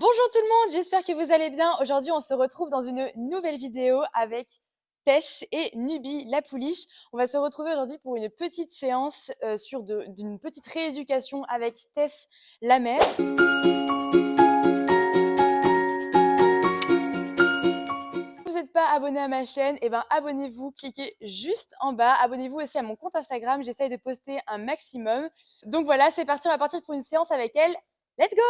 Bonjour tout le monde, j'espère que vous allez bien. Aujourd'hui, on se retrouve dans une nouvelle vidéo avec Tess et Nubi la pouliche. On va se retrouver aujourd'hui pour une petite séance d'une petite rééducation avec Tess la mère. Si vous n'êtes pas abonné à ma chaîne, abonnez-vous, cliquez juste en bas. Abonnez-vous aussi à mon compte Instagram, j'essaye de poster un maximum. Donc voilà, c'est parti, on va partir pour une séance avec elle. Let's go!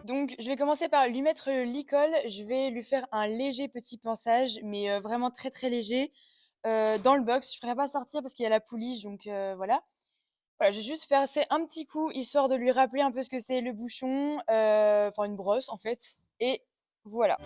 Donc, je vais commencer par lui mettre l'icole. Je vais lui faire un léger petit pansage, mais vraiment très très léger, dans le box. Je ne préfère pas sortir parce qu'il y a la pouliche, donc voilà. Voilà, je vais juste faire un petit coup, histoire de lui rappeler un peu ce que c'est le bouchon, enfin une brosse en fait. Et voilà.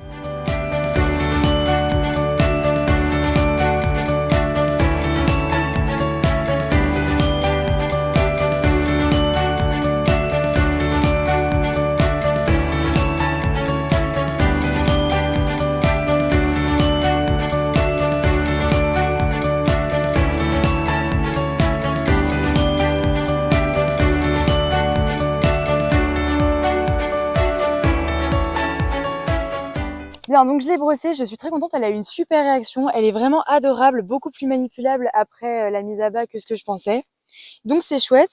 Bien, donc je l'ai brossée, je suis très contente, elle a eu une super réaction, elle est vraiment adorable, beaucoup plus manipulable après la mise à bas que ce que je pensais. Donc c'est chouette.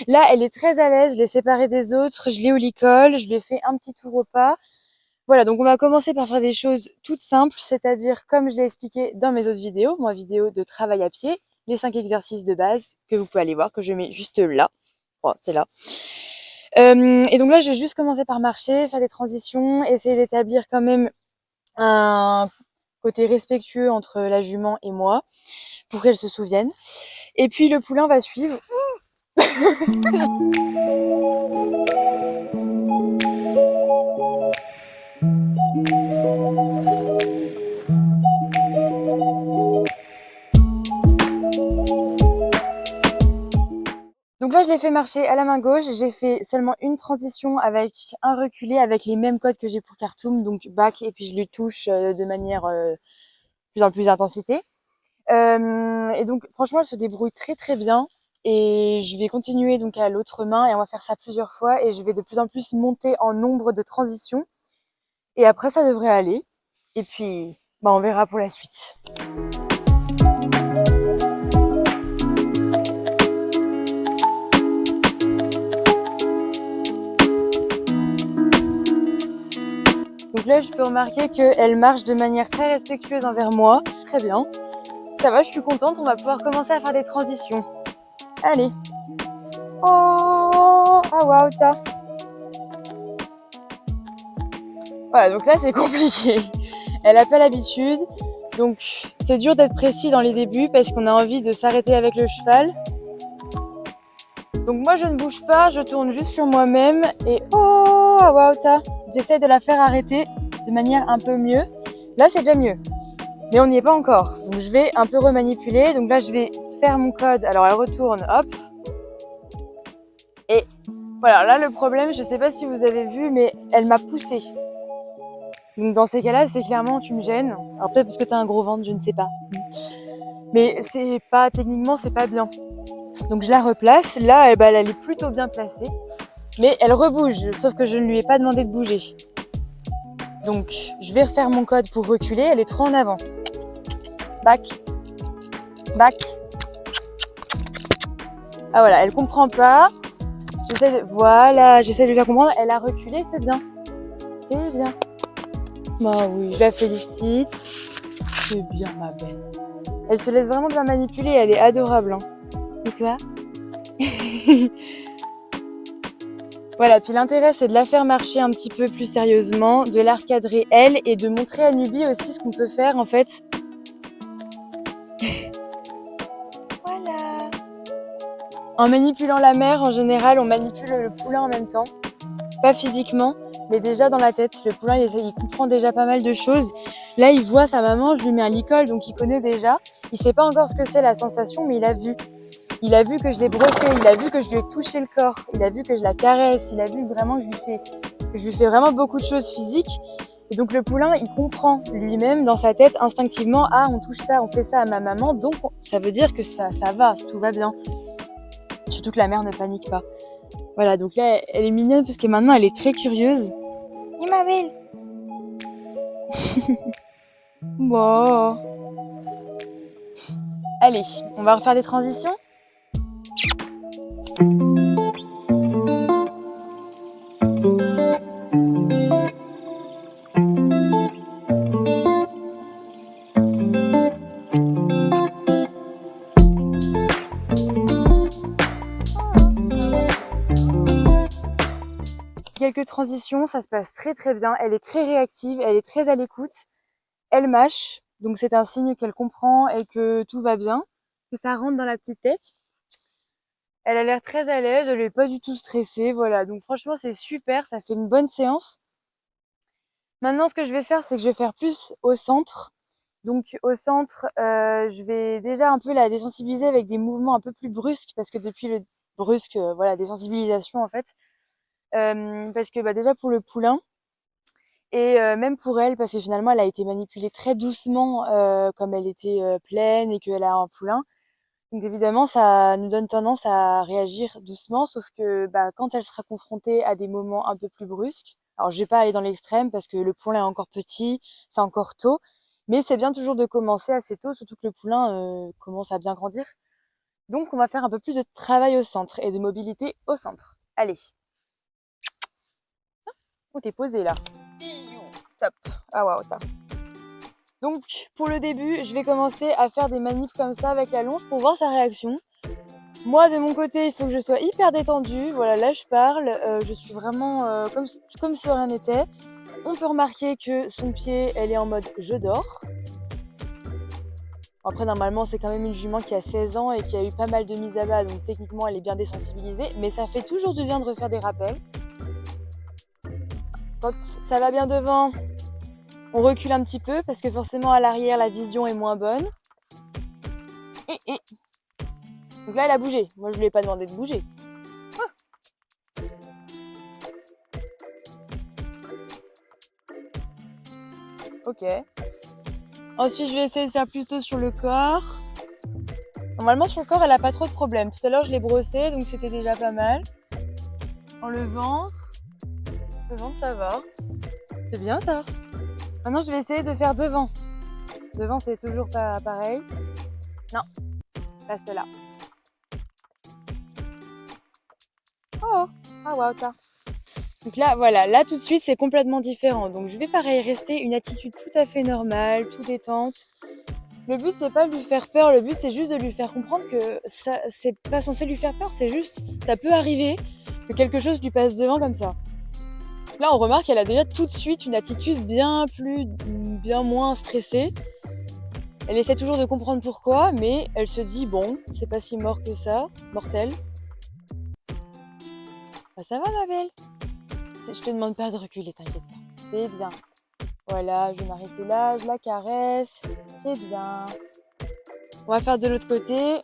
Là, elle est très à l'aise, je l'ai séparée des autres, je l'ai au licol, je lui ai fait un petit tour au pas. Voilà, donc on va commencer par faire des choses toutes simples, c'est-à-dire comme je l'ai expliqué dans mes autres vidéos, ma vidéo de travail à pied, les 5 exercices de base que vous pouvez aller voir, que je mets juste là. Bon, c'est là. Et donc là, je vais juste commencer par marcher, faire des transitions, essayer d'établir quand même un côté respectueux entre la jument et moi pour qu'elle se souvienne. Et puis le poulain va suivre. Donc là, je l'ai fait marcher à la main gauche. J'ai fait seulement une transition avec un reculé avec les mêmes codes que j'ai pour Khartoum, donc back, et puis je lui touche de manière plus en plus intensité. Et donc, franchement, elle se débrouille très très bien. Et je vais continuer donc à l'autre main et on va faire ça plusieurs fois et je vais de plus en plus monter en nombre de transitions. Et après, ça devrait aller. Et puis, on verra pour la suite. Donc là, je peux remarquer qu'elle marche de manière très respectueuse envers moi. Très bien. Ça va, je suis contente. On va pouvoir commencer à faire des transitions. Allez. Oh, ah waouh, t'as. Voilà, donc là, c'est compliqué. Elle n'a pas l'habitude. Donc, c'est dur d'être précis dans les débuts parce qu'on a envie de s'arrêter avec le cheval. Donc moi, je ne bouge pas. Je tourne juste sur moi-même. Et oh, ah waouh, t'as. J'essaie de la faire arrêter de manière un peu mieux. Là, c'est déjà mieux. Mais on n'y est pas encore. Donc je vais un peu remanipuler. Donc là, je vais faire mon code. Alors elle retourne, hop. Et voilà, là le problème, je ne sais pas si vous avez vu, mais elle m'a poussée. Donc dans ces cas-là, c'est clairement tu me gênes. Alors peut-être parce que tu as un gros ventre, je ne sais pas. Mais c'est pas, techniquement, c'est pas bien. Donc je la replace. Là, elle est plutôt bien placée. Mais elle rebouge, sauf que je ne lui ai pas demandé de bouger. Donc je vais refaire mon code pour reculer. Elle est trop en avant. Back. Back. Ah voilà, elle comprend pas. Voilà, j'essaie de lui faire comprendre. Elle a reculé, c'est bien. C'est bien. Bah oui, je la félicite. C'est bien, ma belle. Elle se laisse vraiment bien manipuler, elle est adorable. Hein. Et toi? Voilà, puis l'intérêt, c'est de la faire marcher un petit peu plus sérieusement, de la recadrer elle et de montrer à Nubi aussi ce qu'on peut faire en fait. Voilà. En manipulant la mère, en général, on manipule le poulain en même temps. Pas physiquement, mais déjà dans la tête. Le poulain, il comprend déjà pas mal de choses. Là, il voit sa maman, je lui mets un licol, donc il connaît déjà. Il sait pas encore ce que c'est la sensation, mais il a vu. Il a vu que je l'ai brossé, il a vu que je lui ai touché le corps, il a vu que je la caresse, il a vu vraiment que je lui fais vraiment beaucoup de choses physiques. Et donc le poulain, il comprend lui-même dans sa tête instinctivement, ah on touche ça, on fait ça à ma maman, donc ça veut dire que ça va, tout va bien. Surtout que la mère ne panique pas. Voilà, donc là elle est mignonne parce que maintenant elle est très curieuse. Et ma belle. Bon. Allez, on va refaire des transitions. Quelques transitions, ça se passe très très bien. Elle est très réactive, elle est très à l'écoute. Elle mâche, donc c'est un signe qu'elle comprend et que tout va bien, que ça rentre dans la petite tête. Elle a l'air très à l'aise, elle est pas du tout stressée, voilà. Donc franchement, c'est super, ça fait une bonne séance. Maintenant, ce que je vais faire, c'est que je vais faire plus au centre. Donc au centre, je vais déjà un peu la désensibiliser avec des mouvements un peu plus brusques, parce que depuis le brusque, voilà, désensibilisation en fait. Parce que déjà pour le poulain, et même pour elle, parce que finalement, elle a été manipulée très doucement, comme elle était pleine et qu'elle a un poulain. Donc évidemment, ça nous donne tendance à réagir doucement, sauf que quand elle sera confrontée à des moments un peu plus brusques, alors je vais pas aller dans l'extrême parce que le poulain est encore petit, c'est encore tôt, mais c'est bien toujours de commencer assez tôt, surtout que le poulain commence à bien grandir. Donc on va faire un peu plus de travail au centre et de mobilité au centre. Allez. Oh, t'es posé là. Stop. Ah waouh, ça. Donc pour le début, je vais commencer à faire des manips comme ça avec la longe pour voir sa réaction. Moi de mon côté, il faut que je sois hyper détendue. Voilà, là je parle, je suis vraiment comme si rien n'était. On peut remarquer que son pied, elle est en mode je dors. Après normalement c'est quand même une jument qui a 16 ans et qui a eu pas mal de mises à bas, donc techniquement elle est bien désensibilisée, mais ça fait toujours du bien de refaire des rappels. Quand ça va bien devant, on recule un petit peu parce que forcément à l'arrière la vision est moins bonne. Et donc là elle a bougé. Moi je lui ai pas demandé de bouger. Ah. Ok. Ensuite je vais essayer de faire plutôt sur le corps. Normalement sur le corps elle a pas trop de problèmes. Tout à l'heure je l'ai brossé donc c'était déjà pas mal. Dans le ventre ça va. C'est bien ça. Maintenant je vais essayer de faire devant. Devant c'est toujours pas pareil. Non, reste là. Oh, ah waouh, ça. Donc là, voilà, là tout de suite c'est complètement différent. Donc je vais pareil rester une attitude tout à fait normale, tout détente. Le but c'est pas de lui faire peur, le but c'est juste de lui faire comprendre que ça, c'est pas censé lui faire peur, c'est juste, ça peut arriver que quelque chose lui passe devant comme ça. Là on remarque qu'elle a déjà tout de suite une attitude bien moins stressée. Elle essaie toujours de comprendre pourquoi, mais elle se dit bon, c'est pas si mort que ça, mortel. Bah ça va ma belle. Je te demande pas de reculer, t'inquiète pas. C'est bien. Voilà, je vais m'arrêter là, je la caresse. C'est bien. On va faire de l'autre côté.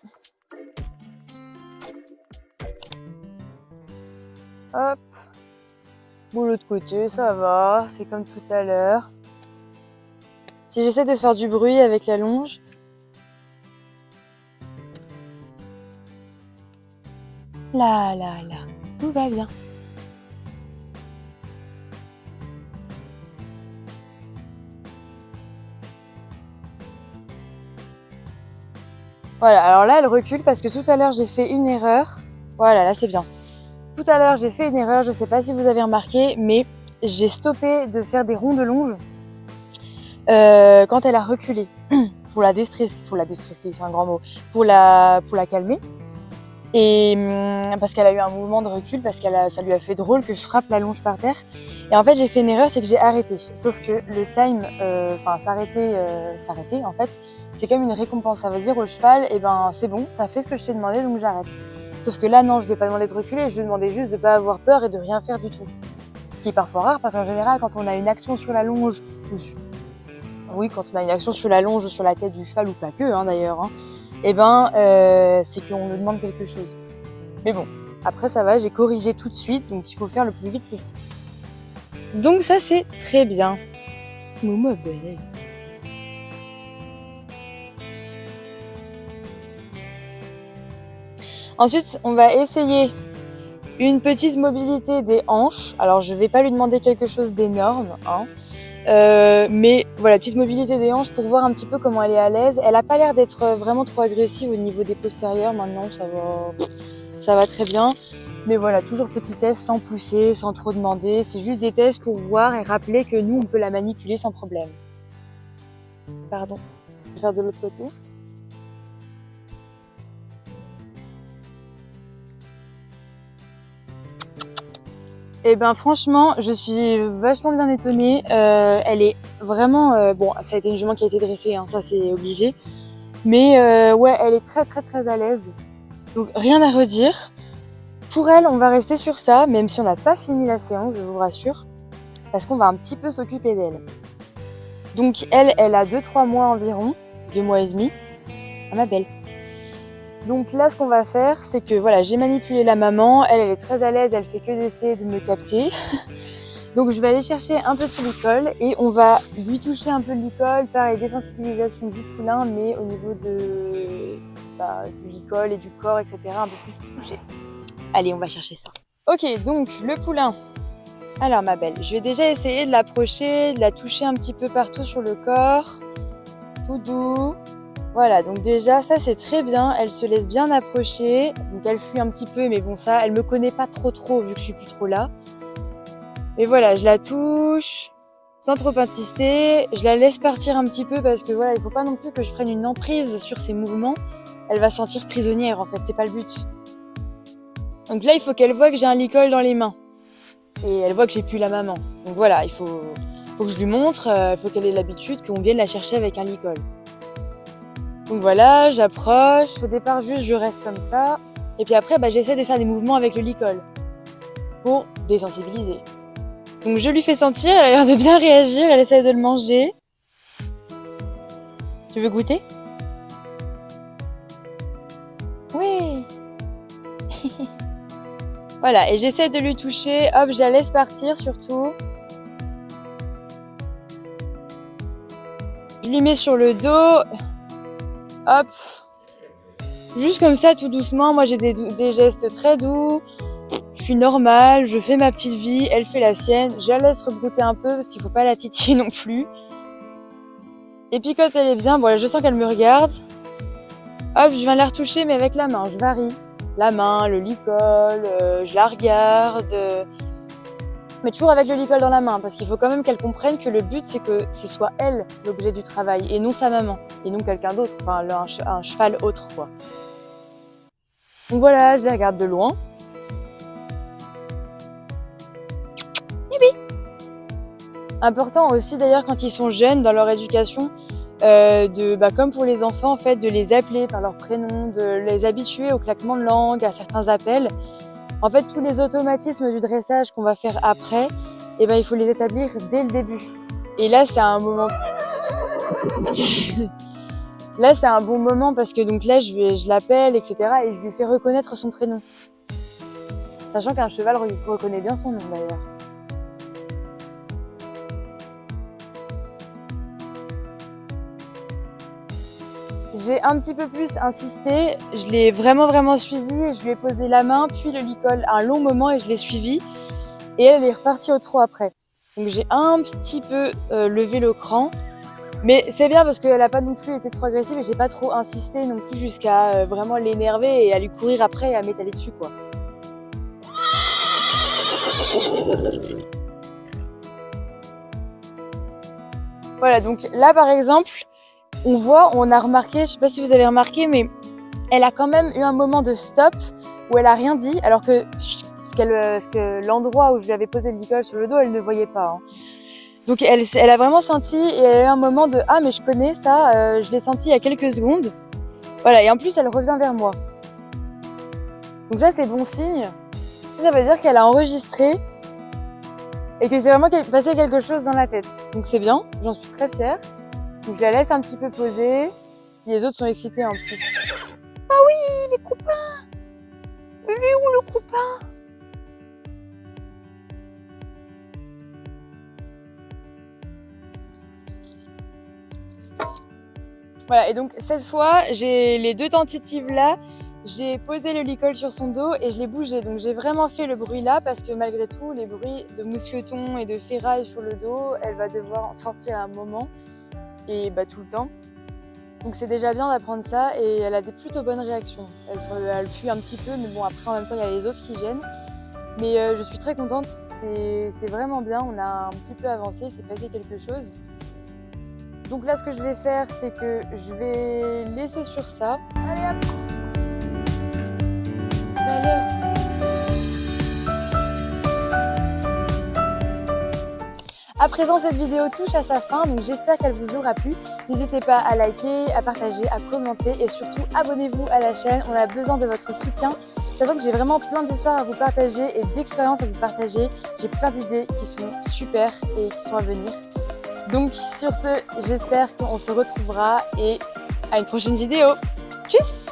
Hop. Bon, l'autre côté, ça va. C'est comme tout à l'heure. Si j'essaie de faire du bruit avec la longe. Là, tout va bien. Voilà, alors là, elle recule parce que tout à l'heure, j'ai fait une erreur. Voilà, là, c'est bien. Tout à l'heure, j'ai fait une erreur, je ne sais pas si vous avez remarqué, mais j'ai stoppé de faire des ronds de longe quand elle a reculé. Pour la déstresser, c'est un grand mot, pour la calmer. Et parce qu'elle a eu un mouvement de recul, parce que ça lui a fait drôle que je frappe la longe par terre. Et en fait, j'ai fait une erreur, c'est que j'ai arrêté. Sauf que le time, s'arrêter, en fait, c'est comme une récompense. Ça veut dire au cheval, c'est bon, t'as fait ce que je t'ai demandé, donc j'arrête. Sauf que là, non, je lui ai pas demandé de reculer, je lui ai demandé juste de pas avoir peur et de rien faire du tout. Ce qui est parfois rare, parce qu'en général, quand on a une action sur la longe, quand on a une action sur la longe ou sur la tête du cheval, ou pas que, d'ailleurs, c'est qu'on me demande quelque chose. Mais bon, après ça va, j'ai corrigé tout de suite, donc il faut faire le plus vite possible. Donc ça c'est très bien. Momo belle. Ensuite, on va essayer une petite mobilité des hanches. Alors je vais pas lui demander quelque chose d'énorme, hein. Mais voilà, petite mobilité des hanches pour voir un petit peu comment elle est à l'aise. Elle a pas l'air d'être vraiment trop agressive au niveau des postérieurs maintenant, ça va très bien. Mais voilà, toujours petit test sans pousser, sans trop demander. C'est juste des tests pour voir et rappeler que nous, on peut la manipuler sans problème. Pardon, je vais faire de l'autre côté. Eh ben franchement, je suis vachement bien étonnée. Elle est vraiment... bon, ça a été une jument qui a été dressée, hein, ça c'est obligé. Mais ouais, elle est très très très à l'aise. Donc rien à redire. Pour elle, on va rester sur ça, même si on n'a pas fini la séance, je vous rassure. Parce qu'on va un petit peu s'occuper d'elle. Donc elle a 2-3 mois environ, 2 mois et demi. Ah ma belle. Donc là, ce qu'on va faire, c'est que voilà, j'ai manipulé la maman. Elle est très à l'aise, elle fait que d'essayer de me capter. Donc je vais aller chercher un petit licol et on va lui toucher un peu le licol, pareil, désensibilisation du poulain, mais au niveau du licol et du corps, etc. un peu plus touché. Allez, on va chercher ça. Ok, donc le poulain. Alors ma belle, je vais déjà essayer de l'approcher, de la toucher un petit peu partout sur le corps. Tout doux. Voilà, donc déjà, ça c'est très bien. Elle se laisse bien approcher. Donc elle fuit un petit peu, mais bon, ça, elle me connaît pas trop vu que je suis plus trop là. Et voilà, je la touche sans trop insister. Je la laisse partir un petit peu parce que voilà, il faut pas non plus que je prenne une emprise sur ses mouvements. Elle va se sentir prisonnière en fait, c'est pas le but. Donc là, il faut qu'elle voie que j'ai un licol dans les mains. Et elle voit que j'ai plus la maman. Donc voilà, il faut que je lui montre, il faut qu'elle ait l'habitude qu'on vienne la chercher avec un licol. Donc voilà, j'approche. Au départ, juste je reste comme ça. Et puis après, j'essaie de faire des mouvements avec le licol pour désensibiliser. Donc je lui fais sentir, elle a l'air de bien réagir, elle essaie de le manger. Tu veux goûter? Oui. Voilà, et j'essaie de lui toucher. Hop, je la laisse partir surtout. Je lui mets sur le dos. Hop. Juste comme ça, tout doucement. Moi, j'ai des gestes très doux. Je suis normale, je fais ma petite vie, elle fait la sienne. Je la laisse rebrouter un peu parce qu'il faut pas la titiller non plus. Et puis quand elle est bien, bon, je sens qu'elle me regarde. Hop, je viens la retoucher, mais avec la main. Je varie. La main, le licol, je la regarde. Mais toujours avec le licol dans la main, parce qu'il faut quand même qu'elle comprenne que le but, c'est que ce soit elle l'objet du travail, et non sa maman, et non quelqu'un d'autre, enfin un cheval autre, quoi. Donc voilà, je les regarde de loin. Important aussi d'ailleurs quand ils sont jeunes dans leur éducation, comme pour les enfants en fait, de les appeler par leur prénom, de les habituer au claquement de langue, à certains appels. En fait, tous les automatismes du dressage qu'on va faire après, il faut les établir dès le début. Et là, c'est un moment. Là, c'est un bon moment parce que donc là, je l'appelle, etc. et je lui fais reconnaître son prénom. Sachant qu'un cheval reconnaît bien son nom d'ailleurs. J'ai un petit peu plus insisté, je l'ai vraiment suivi et je lui ai posé la main, puis le licol un long moment et je l'ai suivi. Et elle est repartie au trot après. Donc j'ai un petit peu levé le cran. Mais c'est bien parce qu'elle n'a pas non plus été trop agressive et j'ai pas trop insisté non plus jusqu'à vraiment l'énerver et à lui courir après et à m'étaler dessus, quoi. Voilà, donc là par exemple, on a remarqué, je sais pas si vous avez remarqué, mais elle a quand même eu un moment de stop où elle a rien dit, alors que l'endroit où je lui avais posé le licol sur le dos, elle ne voyait pas. Hein. Donc elle a vraiment senti et elle a eu un moment de « Ah mais je connais ça, je l'ai senti il y a quelques secondes ». Voilà, et en plus elle revient vers moi. Donc ça c'est bon signe. Ça veut dire qu'elle a enregistré et que c'est vraiment passé quelque chose dans la tête. Donc c'est bien, j'en suis très fière. Donc je la laisse un petit peu poser. Les autres sont excités en plus. Ah oui, les copains! Il est où le copain? Voilà, et donc cette fois, j'ai les 2 tentatives là, j'ai posé le licol sur son dos et je l'ai bougé. Donc j'ai vraiment fait le bruit là parce que malgré tout, les bruits de mousqueton et de ferraille sur le dos, elle va devoir en sortir à un moment et tout le temps. Donc c'est déjà bien d'apprendre ça et elle a des plutôt bonnes réactions. Elle fuit un petit peu, mais bon après en même temps il y a les autres qui gênent. Mais je suis très contente, c'est vraiment bien, on a un petit peu avancé, il s'est passé quelque chose. Donc là ce que je vais faire c'est que je vais laisser sur ça. Allez hop! Allez. À présent, cette vidéo touche à sa fin, donc j'espère qu'elle vous aura plu. N'hésitez pas à liker, à partager, à commenter et surtout abonnez-vous à la chaîne. On a besoin de votre soutien, sachant que j'ai vraiment plein d'histoires à vous partager et d'expériences à vous partager. J'ai plein d'idées qui sont super et qui sont à venir. Donc sur ce, j'espère qu'on se retrouvera et à une prochaine vidéo. Tchuss!